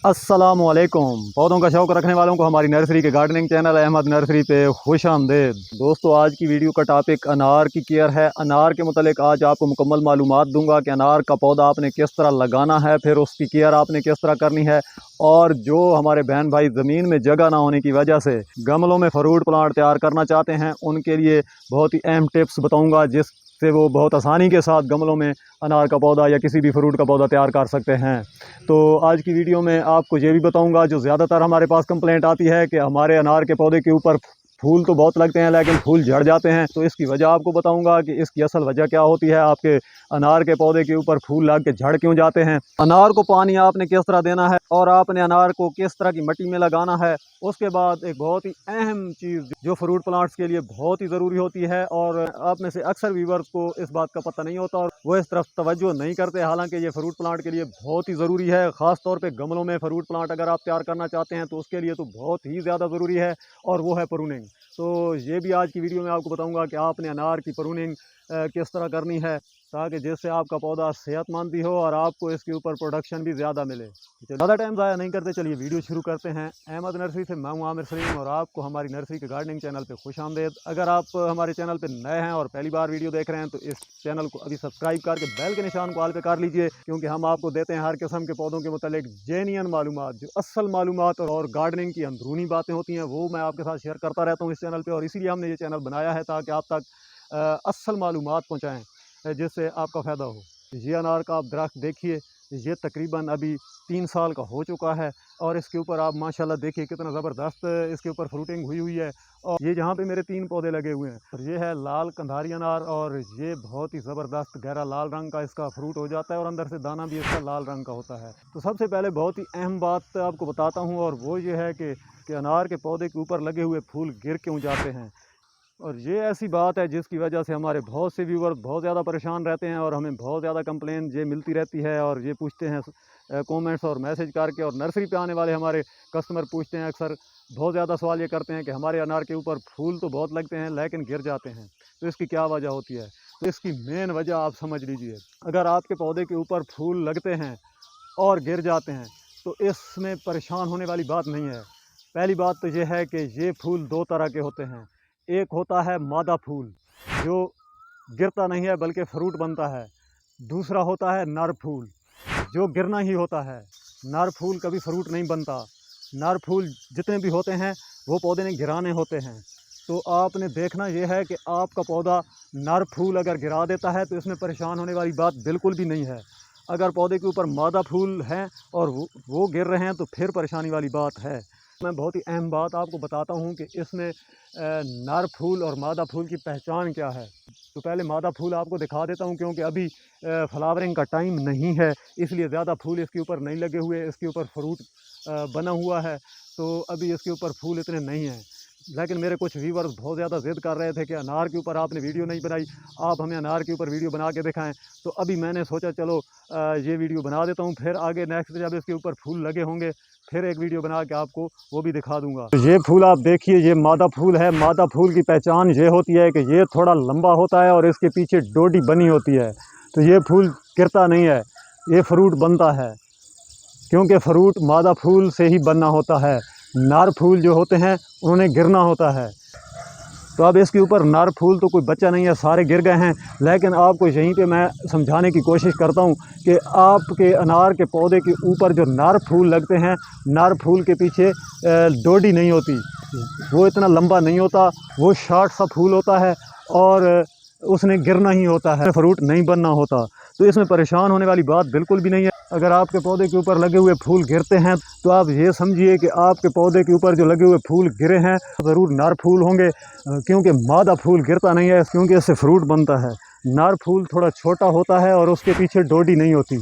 अस्सलामुअलैकुम। पौधों का शौक़ रखने वालों को हमारी नर्सरी के गार्डनिंग चैनल अहमद नर्सरी पे खुश आमदेद। दोस्तों, आज की वीडियो का टॉपिक अनार की केयर है। अनार के मुतालिक आज आपको मुकम्मल मालूमात दूंगा कि अनार का पौधा आपने किस तरह लगाना है, फिर उसकी केयर आपने किस तरह करनी है। और जो हमारे बहन भाई ज़मीन में जगह ना होने की वजह से गमलों में फ्रूट प्लांट तैयार करना चाहते हैं, उनके लिए बहुत ही अहम टिप्स बताऊँगा जिससे वो बहुत आसानी के साथ गमलों में अनार का पौधा या किसी भी फ्रूट का पौधा तैयार कर सकते हैं। तो आज की वीडियो में आपको ये भी बताऊंगा, जो ज़्यादातर हमारे पास कंप्लेंट आती है कि हमारे अनार के पौधे के ऊपर फूल तो बहुत लगते हैं लेकिन फूल झड़ जाते हैं। तो इसकी वजह आपको बताऊंगा कि इसकी असल वजह क्या होती है, आपके अनार के पौधे के ऊपर फूल लग के झड़ क्यों जाते हैं, अनार को पानी आपने किस तरह देना है और आपने अनार को किस तरह की मिट्टी में लगाना है। उसके बाद एक बहुत ही अहम चीज़ जो फ्रूट प्लांट्स के लिए बहुत ही ज़रूरी होती है और आप में से अक्सर व्यूवर्स को इस बात का पता नहीं होता और वो इस तरफ तवज्जो नहीं करते, हालांकि ये फ्रूट प्लांट के लिए बहुत ही ज़रूरी है। ख़ास तौर पे गमलों में फ्रूट प्लांट अगर आप तैयार करना चाहते हैं तो उसके लिए तो बहुत ही ज़्यादा ज़रूरी है, और वो है प्रूनिंग। तो ये भी आज की वीडियो में आपको बताऊंगा कि आपने अनार की प्रूनिंग किस तरह करनी है ताकि जिससे आपका पौधा सेहतमंद भी हो और आपको इसके ऊपर प्रोडक्शन भी ज़्यादा मिले। ज़्यादा टाइम ज़ाया नहीं करते, चलिए वीडियो शुरू करते हैं। अहमद नर्सरी से मैं हूं आमिर सलीम और आपको हमारी नर्सरी के गार्डनिंग चैनल पे खुश आमदेद। अगर आप हमारे चैनल पे नए हैं और पहली बार वीडियो देख रहे हैं तो इस चैनल को अभी सब्सक्राइब करके बेल के निशान को ऑल पे कर लीजिए, क्योंकि हम आपको देते हैं हर किस्म के पौधों के मुतालिक जेन्युइन मालूमात, जो असल मालूमात और गार्डनिंग की अंदरूनी बातें होती हैं वो मैं आपके साथ शेयर करता रहता हूँ इस चैनल पर। और इसीलिए हमने ये चैनल बनाया है ताकि आप तक असल मालूमात पहुँचाएँ जिससे आपका फ़ायदा हो। ये अनार का आप दरख्त देखिए, ये तकरीबन अभी 3 साल का हो चुका है और इसके ऊपर आप माशाल्लाह देखिए कितना ज़बरदस्त इसके ऊपर फ्रूटिंग हुई है। और ये जहाँ पे मेरे 3 पौधे लगे हुए हैं, और ये है लाल कंधारी अनार, और ये बहुत ही ज़बरदस्त गहरा लाल रंग का इसका फ्रूट हो जाता है और अंदर से दाना भी इसका लाल रंग का होता है। तो सबसे पहले बहुत ही अहम बात आपको बताता हूँ, और वो ये है कि अनार के पौधे के ऊपर लगे हुए फूल गिर क्यों जाते हैं। और ये ऐसी बात है जिसकी वजह से हमारे बहुत से व्यूवर बहुत ज़्यादा परेशान रहते हैं और हमें बहुत ज़्यादा कंप्लेन ये मिलती रहती है और ये पूछते हैं कमेंट्स और मैसेज करके। और नर्सरी पे आने वाले हमारे कस्टमर पूछते हैं अक्सर, बहुत ज़्यादा सवाल ये करते हैं कि हमारे अनार के ऊपर फूल तो बहुत लगते हैं लेकिन गिर जाते हैं, तो इसकी क्या वजह होती है। तो इसकी मेन वजह आप समझ लीजिए, अगर आपके पौधे के ऊपर फूल लगते हैं और गिर जाते हैं तो इसमें परेशान होने वाली बात नहीं है। पहली बात तो ये है कि ये फूल 2 तरह के होते हैं। एक होता है मादा फूल जो गिरता नहीं है बल्कि फ्रूट बनता है। दूसरा होता है नर फूल जो गिरना ही होता है। नर फूल कभी फ्रूट नहीं बनता। नर फूल जितने भी होते हैं वो पौधे ने गिराने होते हैं। तो आपने देखना यह है कि आपका पौधा नर फूल अगर गिरा देता है तो इसमें परेशान होने वाली बात बिल्कुल भी नहीं है। अगर पौधे के ऊपर मादा फूल हैं और वो गिर रहे हैं तो फिर परेशानी वाली बात है। मैं बहुत ही अहम बात आपको बताता हूँ कि इसमें नर फूल और मादा फूल की पहचान क्या है। तो पहले मादा फूल आपको दिखा देता हूँ, क्योंकि अभी फ्लावरिंग का टाइम नहीं है, इसलिए ज़्यादा फूल इसके ऊपर नहीं लगे हुए। इसके ऊपर फ्रूट बना हुआ है तो अभी इसके ऊपर फूल इतने नहीं हैं। लेकिन मेरे कुछ व्यूवर्स बहुत ज़्यादा ज़िद कर रहे थे कि अनार के ऊपर आपने वीडियो नहीं बनाई, आप हमें अनार के ऊपर वीडियो बना के दिखाएं। तो अभी मैंने सोचा चलो ये वीडियो बना देता हूँ, फिर आगे नेक्स्ट जब इसके ऊपर फूल लगे होंगे फिर एक वीडियो बना के आपको वो भी दिखा दूंगा। तो ये फूल आप देखिए, ये मादा फूल है। मादा फूल की पहचान ये होती है कि ये थोड़ा लंबा होता है और इसके पीछे डोडी बनी होती है। तो ये फूल गिरता नहीं है, ये फ्रूट बनता है, क्योंकि फ्रूट मादा फूल से ही बनना होता है। नर फूल जो होते हैं उन्होंने गिरना होता है। तो अब इसके ऊपर नर फूल तो कोई बच्चा नहीं है, सारे गिर गए हैं। लेकिन आपको यहीं पे मैं समझाने की कोशिश करता हूँ कि आपके अनार के पौधे के ऊपर जो नर फूल लगते हैं, नर फूल के पीछे डोडी नहीं होती, वो इतना लंबा नहीं होता, वो शॉर्ट सा फूल होता है और उसने गिरना ही होता है, फ्रूट नहीं बनना होता। तो इसमें परेशान होने वाली बात बिल्कुल भी नहीं है। अगर आपके पौधे के ऊपर लगे हुए फूल गिरते हैं तो आप ये समझिए कि आपके पौधे के ऊपर जो लगे हुए फूल गिरे हैं ज़रूर नर फूल होंगे, क्योंकि मादा फूल गिरता नहीं है, क्योंकि इससे फ्रूट बनता है। नर फूल थोड़ा छोटा होता है और उसके पीछे डोडी नहीं होती।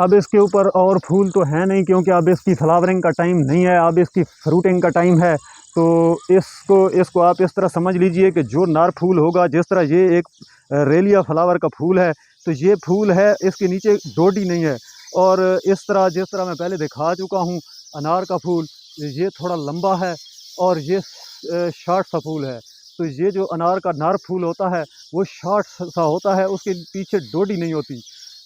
अब इसके ऊपर और फूल तो है नहीं, क्योंकि अब इसकी फ्लावरिंग का टाइम नहीं है, अब इसकी फ्रूटिंग का टाइम है। तो इसको आप इस तरह समझ लीजिए कि जो नर फूल होगा, जिस तरह ये एक रेलिया फ्लावर का फूल है, तो ये फूल है, इसके नीचे डोडी नहीं है। और इस तरह जिस तरह मैं पहले दिखा चुका हूँ, अनार का फूल ये थोड़ा लंबा है और ये शॉर्ट सा फूल है। तो ये जो अनार का नर फूल होता है वो शॉर्ट सा होता है, उसके पीछे डोडी नहीं होती।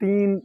3